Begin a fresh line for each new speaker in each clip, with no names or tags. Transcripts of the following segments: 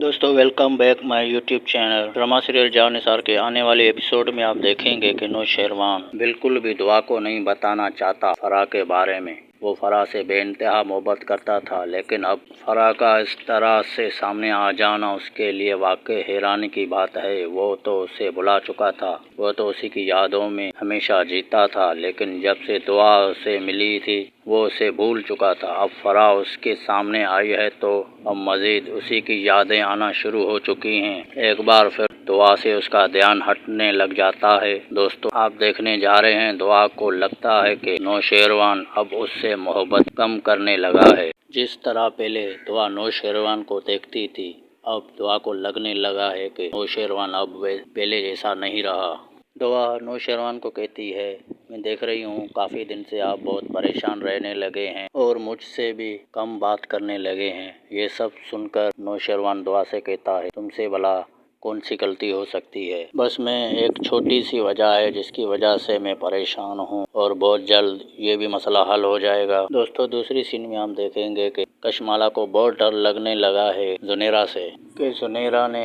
दोस्तों welcome back my YouTube channel. Drama serial जान निसार के आने वाले एपिसोड में आप देखेंगे कि नौशेरवान बिल्कुल भी दुआ को नहीं बताना चाहता फराह के बारे में। वो फराह से बेइंतहा मोहब्बत करता था, लेकिन अब फराह का इस तरह से सामने आ जाना उसके लिए वाकई हैरानी की बात है। वो तो उसे भुला चुका था, वो तो उसी की यादों में हमेशा जीता था, लेकिन जब से दुआ उसे मिली थी वो उसे भूल चुका था। अब फराह उसके सामने आई है तो अब मजीद उसी की यादें आना शुरू हो चुकी हैं। एक बार फिर दुआ से उसका ध्यान हटने लग जाता है। दोस्तों आप देखने जा रहे हैं दुआ को लगता है कि नौशेरवान अब उससे मोहब्बत कम करने लगा है। जिस तरह पहले दुआ नौशेरवान को देखती थी, अब दुआ को लगने लगा है कि नौशेरवान अब पहले जैसा नहीं रहा। दुआ नौशेरवान को कहती है, मैं देख रही हूँ काफ़ी दिन से आप बहुत परेशान रहने लगे हैं और मुझसे भी कम बात करने लगे हैं। ये सब सुनकर नौशेरवान दुआ से कहता है, तुमसे भला कौन सी गलती हो सकती है। बस मैं एक छोटी सी वजह है जिसकी वजह से मैं परेशान हूँ और बहुत जल्द ये भी मसला हल हो जाएगा। दोस्तों दूसरी सीन में हम देखेंगे कि कशमाला को बहुत डर लगने लगा है जुनेरा से कि जुनेरा ने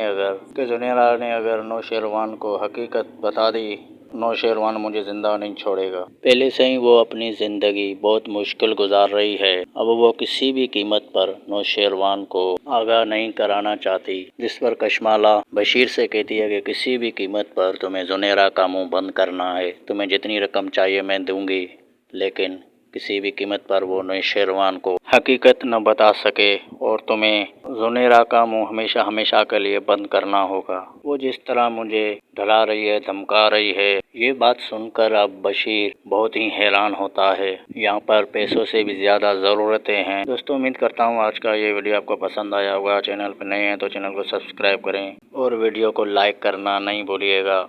अगर नौशेरवान को हकीकत बता दी, नौशेरवान मुझे जिंदा नहीं छोड़ेगा। पहले से ही वो अपनी जिंदगी बहुत मुश्किल गुजार रही है। अब वो किसी भी कीमत पर नौशेरवान को आगाह नहीं कराना चाहती, जिस पर कशमाला बशीर से कहती है कि किसी भी कीमत पर तुम्हें जुनेरा का मुंह बंद करना है। तुम्हें जितनी रकम चाहिए मैं दूंगी, लेकिन किसी भी कीमत पर वो नौशेरवान को हकीकत न बता सके और तुम्हें जुनेरा का मुंह हमेशा हमेशा के लिए बंद करना होगा। वो जिस तरह मुझे डरा रही है, धमका रही है, ये बात सुनकर अब बशीर बहुत ही हैरान होता है। यहाँ पर पैसों से भी ज़्यादा ज़रूरतें हैं। दोस्तों उम्मीद करता हूँ आज का ये वीडियो आपको पसंद आया होगा। चैनल पर नए हैं तो चैनल को सब्सक्राइब करें और वीडियो को लाइक करना नहीं भूलिएगा।